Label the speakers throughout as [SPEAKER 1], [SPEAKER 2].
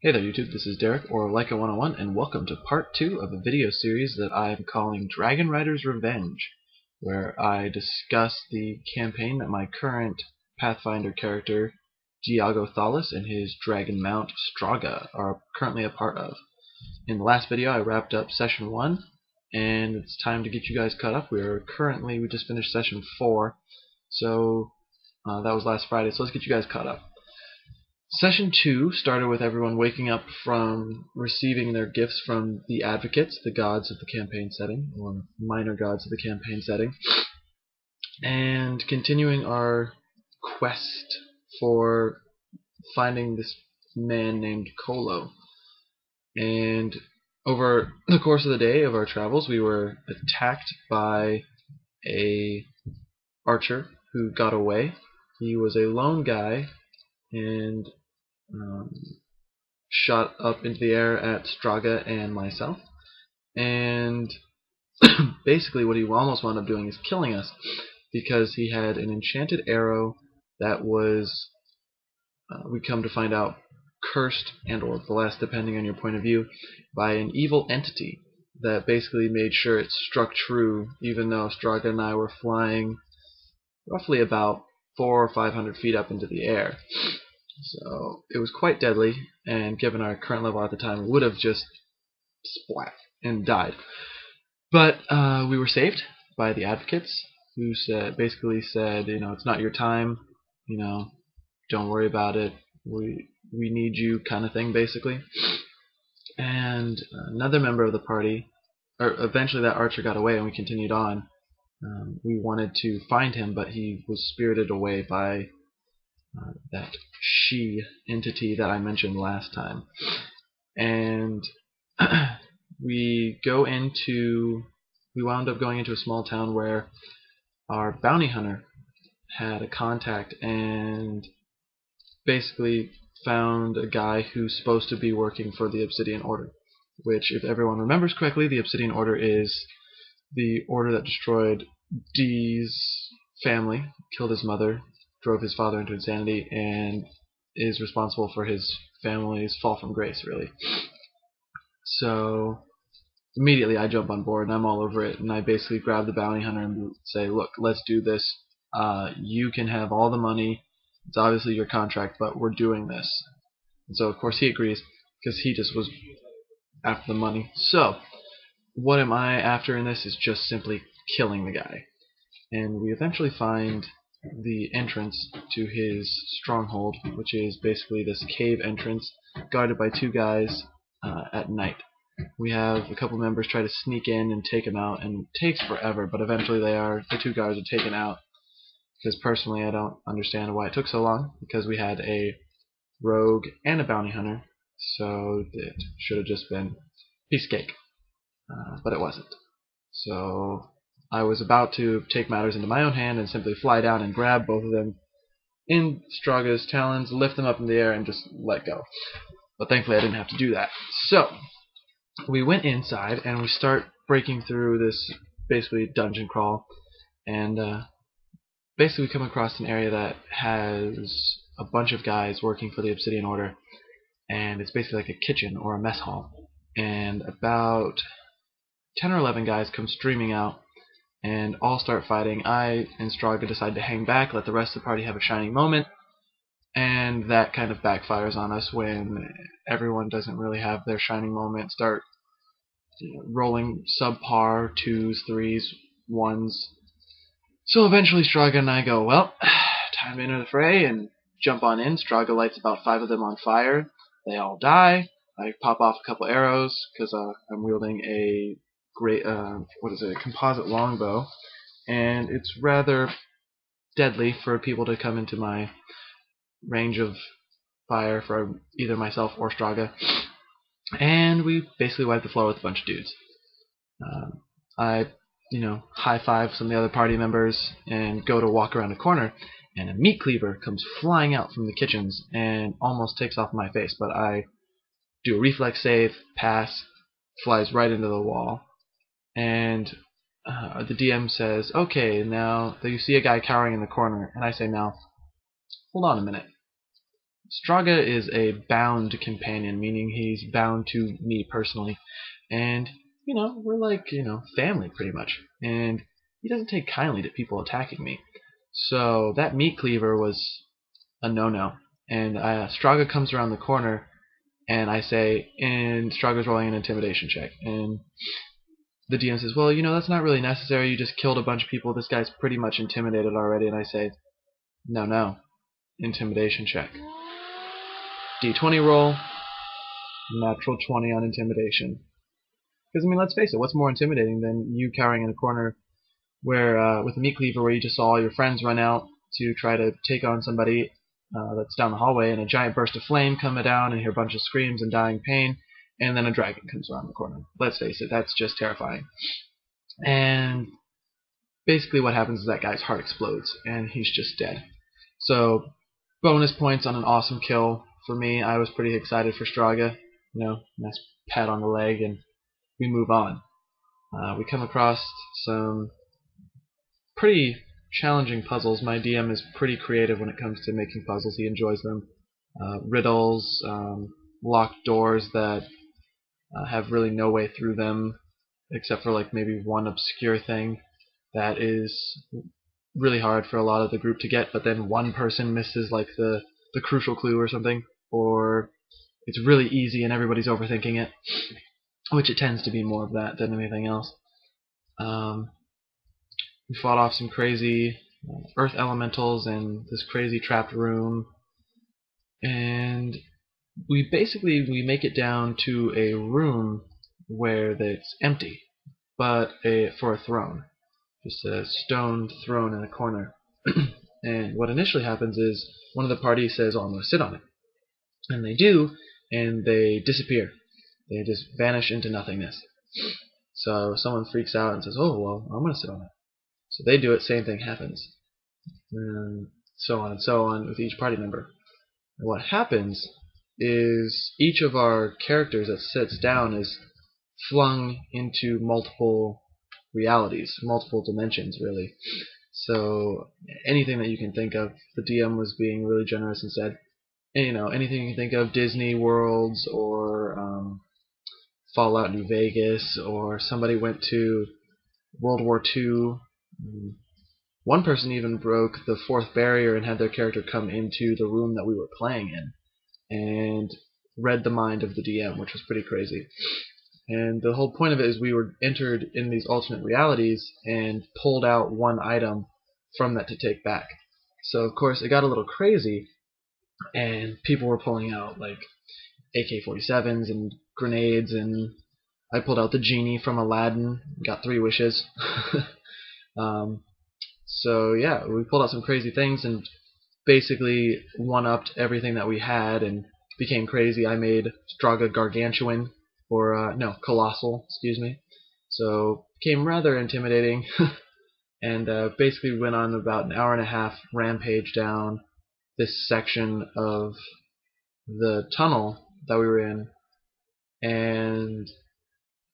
[SPEAKER 1] Hey there YouTube, this is Derek, or Leica101, and welcome to part 2 of a video series that I'm calling Dragonrider's Revenge, where I discuss the campaign that my current Pathfinder character, Diago Thalis, and his dragon mount, Straga, are currently a part of. In the last video I wrapped up Session 1, and it's time to get you guys caught up. We just finished Session 4, so that was last Friday, so let's get you guys caught up. Session 2 started with everyone waking up from receiving their gifts from the advocates, the gods of the campaign setting, or minor gods of the campaign setting, and continuing our quest for finding this man named Kolo. And over the course of the day of our travels, we were attacked by a archer who got away. He was a lone guy and shot up into the air at Straga and myself, and basically what he almost wound up doing is killing us, because he had an enchanted arrow that was, we come to find out, cursed and or blessed, depending on your point of view, by an evil entity that basically made sure it struck true, even though Straga and I were flying roughly about 400 or 500 feet up into the air. So it was quite deadly, and given our current level at the time, we would have just splat and died. But we were saved by the advocates, who basically said, it's not your time, don't worry about it, we need you, kind of thing, basically. And another member of the party, or eventually that archer got away and we continued on. We wanted to find him, but he was spirited away by that she entity that I mentioned last time. And we wound up going into a small town where our bounty hunter had a contact and basically found a guy who's supposed to be working for the Obsidian Order, which, if everyone remembers correctly, the Obsidian Order is the order that destroyed Dee's family, killed his mother, drove his father into insanity, and is responsible for his family's fall from grace, really. So immediately I jump on board and I'm all over it, and I basically grab the bounty hunter and say, look, let's do this. You can have all the money. It's obviously your contract, but we're doing this. And so of course he agrees, because he just was after the money. So what am I after in this is just simply killing the guy. And we eventually find the entrance to his stronghold, which is basically this cave entrance guarded by two guys at night. We have a couple members try to sneak in and take him out, and it takes forever, but eventually the two guards are taken out, because personally I don't understand why it took so long, because we had a rogue and a bounty hunter, so it should have just been piece of cake, but it wasn't. So I was about to take matters into my own hand and simply fly down and grab both of them in Straga's talons, lift them up in the air, and just let go. But thankfully I didn't have to do that. So we went inside and we start breaking through this basically dungeon crawl, and basically we come across an area that has a bunch of guys working for the Obsidian Order, and it's basically like a kitchen or a mess hall, and about 10 or 11 guys come streaming out and all start fighting. I and Straga decide to hang back, let the rest of the party have a shining moment, and that kind of backfires on us when everyone doesn't really have their shining moment, start rolling subpar 2s, 3s, 1s. So eventually Straga and I go, well, time to enter the fray, and jump on in. Straga lights about 5 of them on fire. They all die. I pop off a couple arrows, because I'm wielding a great, a composite longbow, and it's rather deadly for people to come into my range of fire for either myself or Straga, and we basically wipe the floor with a bunch of dudes. I high five some of the other party members and go to walk around a corner, and a meat cleaver comes flying out from the kitchens and almost takes off my face, but I do a reflex save, pass, flies right into the wall, and the DM says, okay, now you see a guy cowering in the corner, and I say, now, hold on a minute. Straga is a bound companion, meaning he's bound to me personally. And, we're like, family pretty much. And he doesn't take kindly to people attacking me. So that meat cleaver was a no-no. And Straga comes around the corner, and I say, and Straga's rolling an intimidation check. And the DM says, well, that's not really necessary. You just killed a bunch of people. This guy's pretty much intimidated already. And I say, no, intimidation check. D20 roll, natural 20 on intimidation. Because, let's face it, what's more intimidating than you cowering in a corner where, with a meat cleaver, where you just saw all your friends run out to try to take on somebody that's down the hallway, and a giant burst of flame come down, and hear a bunch of screams and dying pain, and then a dragon comes around the corner. Let's face it, that's just terrifying. And basically what happens is that guy's heart explodes, and he's just dead. So, bonus points on an awesome kill. For me, I was pretty excited for Straga. Nice pat on the leg, and we move on. We come across some pretty challenging puzzles. My DM is pretty creative when it comes to making puzzles. He enjoys them. Riddles, locked doors that have really no way through them, except for like maybe one obscure thing that is really hard for a lot of the group to get, but then one person misses like the crucial clue or something, or it's really easy and everybody's overthinking it, which it tends to be more of that than anything else. We fought off some crazy earth elementals in this crazy trapped room, and we make it down to a room where it's empty, but for a throne. Just a stone throne in a corner. And what initially happens is one of the party says, oh, I'm going to sit on it. And they do, and they disappear. They just vanish into nothingness. So someone freaks out and says, oh, well, I'm going to sit on it. So they do it, same thing happens. And so on with each party member. And what happens is each of our characters that sits down is flung into multiple realities, multiple dimensions, really. So anything that you can think of, the DM was being really generous and said, anything you can think of, Disney worlds or Fallout New Vegas, or somebody went to World War II. One person even broke the fourth barrier and had their character come into the room that we were playing in and read the mind of the DM, which was pretty crazy. And the whole point of it is we were entered in these alternate realities and pulled out one item from that to take back. So of course it got a little crazy, and people were pulling out like AK-47s and grenades, and I pulled out the genie from Aladdin, got 3 wishes. So yeah, we pulled out some crazy things and basically one-upped everything that we had and became crazy. I made Straga gargantuan, or no, colossal, excuse me. So became rather intimidating, and basically went on about an hour and a half rampage down this section of the tunnel that we were in, and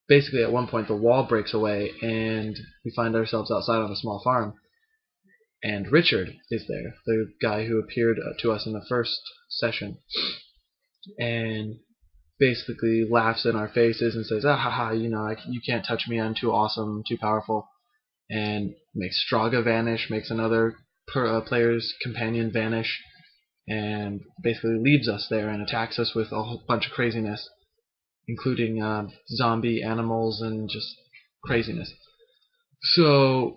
[SPEAKER 1] basically at one point the wall breaks away and we find ourselves outside on a small farm, and Richard is there, the guy who appeared to us in the first session, and basically laughs in our faces and says, ah ha ha, you can't touch me, I'm too awesome, too powerful, and makes Straga vanish, makes another player's companion vanish, and basically leaves us there and attacks us with a whole bunch of craziness, including zombie animals and just craziness. So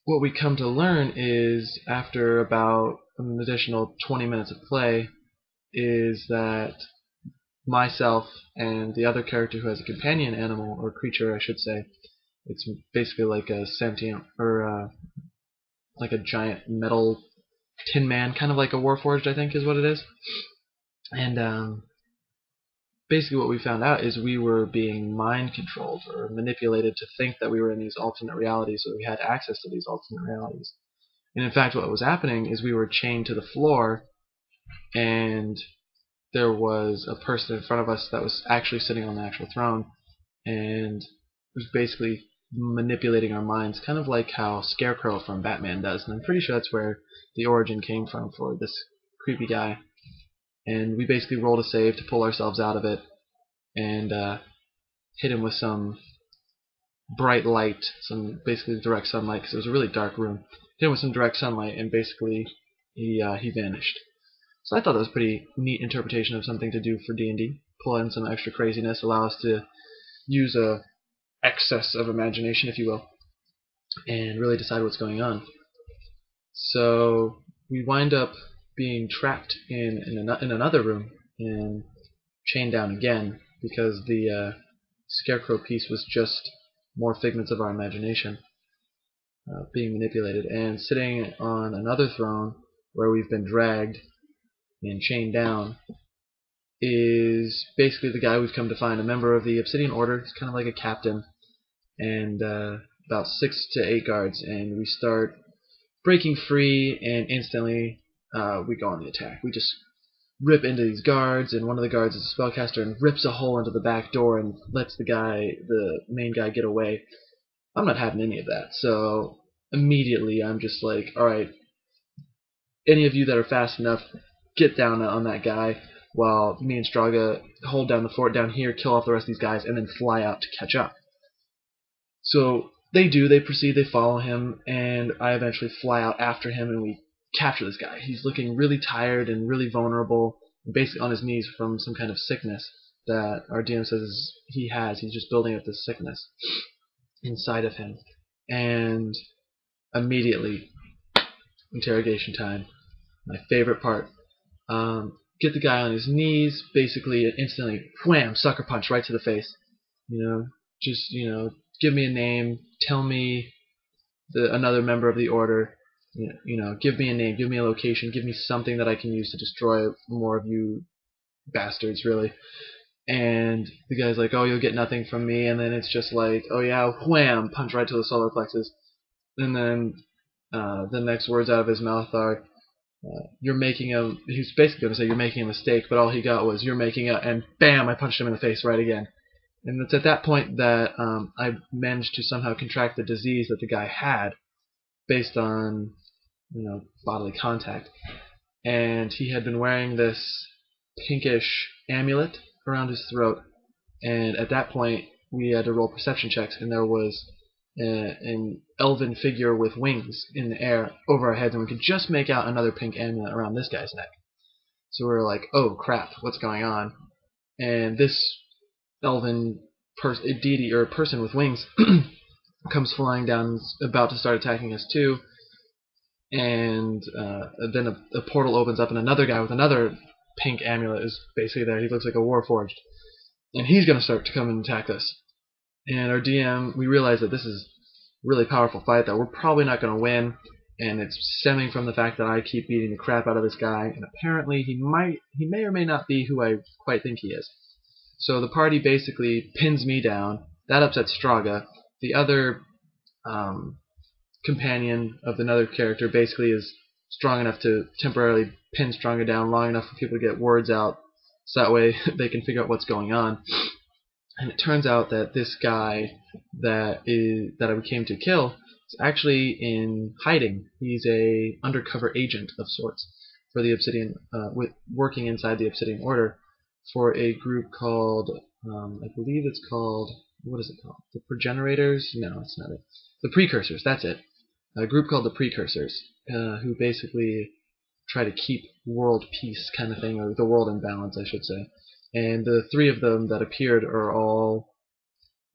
[SPEAKER 1] what we come to learn is, after about an additional 20 minutes of play, is that myself and the other character who has a companion animal, or creature I should say, it's basically like a sentient, or like a giant metal tin man, kind of like a Warforged, I think is what it is. And basically what we found out is we were being mind controlled or manipulated to think that we were in these alternate realities, so we had access to these alternate realities. And in fact what was happening is we were chained to the floor, and there was a person in front of us that was actually sitting on the actual throne and was basically manipulating our minds, kind of like how Scarecrow from Batman does. And I'm pretty sure that's where the origin came from for this creepy guy. and we basically rolled a save to pull ourselves out of it, and hit him with some bright light, some basically direct sunlight, because it was a really dark room. Hit him with some direct sunlight, and basically he vanished. So I thought that was a pretty neat interpretation of something to do for D&D. Pull in some extra craziness, allow us to use a excess of imagination, if you will, and really decide what's going on. So we wind up being trapped in another room and chained down again, because the scarecrow piece was just more figments of our imagination being manipulated. And sitting on another throne where we've been dragged and chained down is basically the guy we've come to find, a member of the Obsidian Order. He's kind of like a captain, and about 6 to 8 guards, and we start breaking free, and instantly we go on the attack. We just rip into these guards, and one of the guards is a spellcaster and rips a hole into the back door and lets the main guy get away. I'm not having any of that, so immediately I'm just like, alright, any of you that are fast enough, get down on that guy, while me and Straga hold down the fort down here, kill off the rest of these guys, and then fly out to catch up. So they do, they proceed, they follow him, and I eventually fly out after him, and we capture this guy. He's looking really tired and really vulnerable, basically on his knees from some kind of sickness that our DM says he has. He's just building up this sickness inside of him. And immediately, interrogation time. My favorite part. Get the guy on his knees, basically instantly, wham, sucker punch right to the face. Just, give me a name, tell me another member of the order, give me a name, give me a location, give me something that I can use to destroy more of you bastards, really. And the guy's like, oh, you'll get nothing from me, and then it's just like, oh yeah, wham, punch right to the solar plexus. And then the next words out of his mouth are, he's basically going to say you're making a mistake, but all he got was you're making a, and bam, I punched him in the face right again. And it's at that point that I managed to somehow contract the disease that the guy had based on bodily contact. And he had been wearing this pinkish amulet around his throat, and at that point we had to roll perception checks, and there was an elven figure with wings in the air over our heads, and we could just make out another pink amulet around this guy's neck. So we were like, oh crap, what's going on? And this elven deity or person with wings comes flying down, about to start attacking us too, and then a portal opens up, and another guy with another pink amulet is basically there. He looks like a warforged, and he's going to start to come and attack us. And our DM, we realize that this is a really powerful fight that we're probably not going to win, and it's stemming from the fact that I keep beating the crap out of this guy, and apparently he may or may not be who I quite think he is. So the party basically pins me down. That upsets Straga. The other companion of another character basically is strong enough to temporarily pin Straga down long enough for people to get words out, so that way they can figure out what's going on. And it turns out that this guy that we came to kill is actually in hiding. He's a undercover agent of sorts for the Obsidian, working inside the Obsidian Order for a group called, I believe it's called, what is it called? The Progenitors? No, that's not it. The Precursors, that's it. A group called the Precursors, who basically try to keep world peace kind of thing, or the world in balance, I should say. And the 3 of them that appeared are all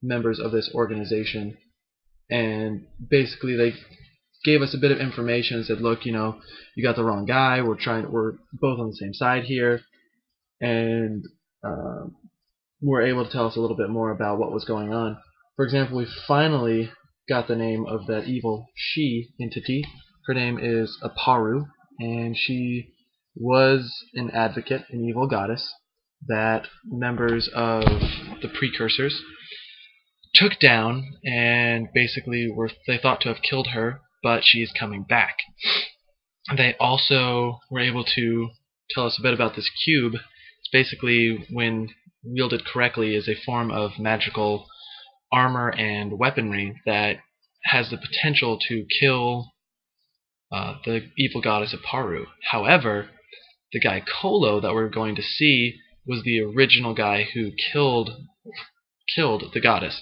[SPEAKER 1] members of this organization. And basically they gave us a bit of information and said, look, you got the wrong guy. We're both on the same side here. And were able to tell us a little bit more about what was going on. For example, we finally got the name of that evil she entity. Her name is Aparu, and she was an advocate, an evil goddess, that members of the Precursors took down, and basically they thought to have killed her, but she's coming back. They also were able to tell us a bit about this cube. It's basically, when wielded correctly, is a form of magical armor and weaponry that has the potential to kill the evil goddess Aparu. However, the guy Kolo that we're going to see was the original guy who killed the goddess.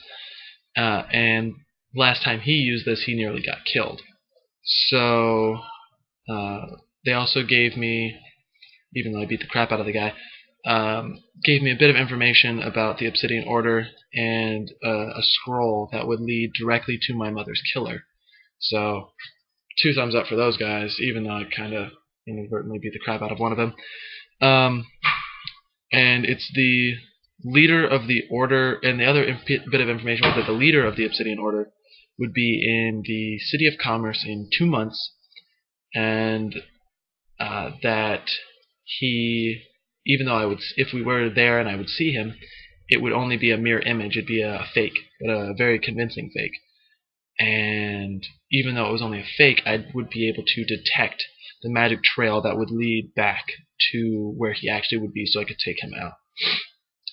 [SPEAKER 1] And last time he used this, he nearly got killed. So they also gave me, even though I beat the crap out of the guy, gave me a bit of information about the Obsidian Order and a scroll that would lead directly to my mother's killer. So 2 thumbs up for those guys, even though I kind of inadvertently beat the crap out of one of them. And it's the leader of the Order, and the other bit of information was that the leader of the Obsidian Order would be in the City of Commerce in 2 months, and that he, even though if we were there and I would see him, it would only be a mirror image. It'd be a fake, but a very convincing fake. And even though it was only a fake, I would be able to detect the magic trail that would lead back to where he actually would be, so I could take him out.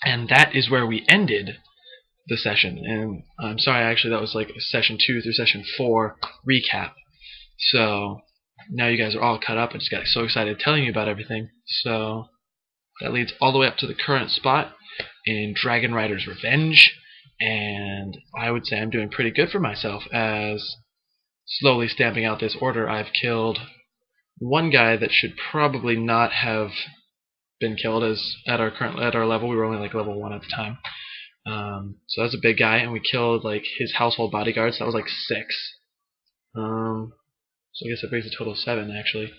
[SPEAKER 1] And that is where we ended the session. And I'm sorry, actually, that was like session 2 through session 4 recap. So now you guys are all caught up. I just got so excited telling you about everything. So that leads all the way up to the current spot in Dragonrider's Revenge. And I would say I'm doing pretty good for myself, as slowly stamping out this order. I've killed one guy that should probably not have been killed, as at our level. We were only like level 1 at the time. So that's a big guy, and we killed like his household bodyguards. So that was like 6. So I guess that brings a total of 7 actually.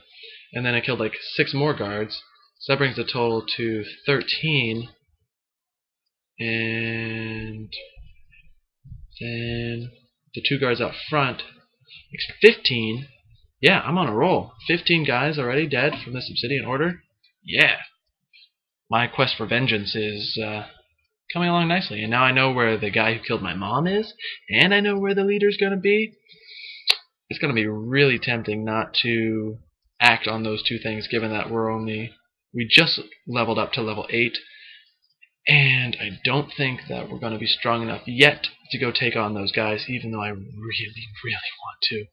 [SPEAKER 1] And then I killed like 6 more guards. So that brings the total to 13. And then the 2 guards out front makes 15. Yeah, I'm on a roll. 15 guys already dead from this Obsidian Order. Yeah. My quest for vengeance is coming along nicely. And now I know where the guy who killed my mom is, and I know where the leader's going to be. It's going to be really tempting not to act on those 2 things, given that we just leveled up to level 8. And I don't think that we're going to be strong enough yet to go take on those guys, even though I really, really want to.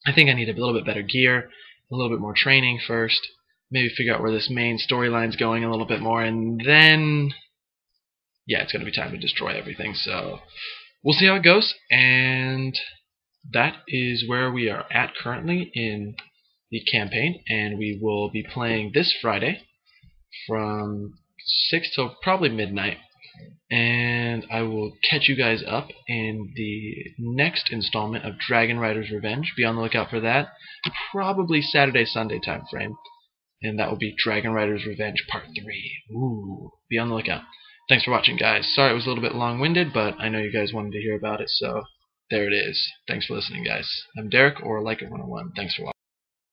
[SPEAKER 1] I think I need a little bit better gear, a little bit more training first, maybe figure out where this main storyline's going a little bit more, and then, yeah, it's going to be time to destroy everything. So we'll see how it goes, and that is where we are at currently in the campaign, and we will be playing this Friday from 6 till probably midnight, and I will catch you guys up in the next installment of Dragonrider's Revenge. Be on the lookout for that, probably Saturday, Sunday time frame, and that will be Dragonrider's Revenge Part 3. Ooh, be on the lookout. Thanks for watching, guys. Sorry it was a little bit long-winded, but I know you guys wanted to hear about it, so there it is. Thanks for listening, guys. I'm Derek, or Like It 101. Thanks for watching.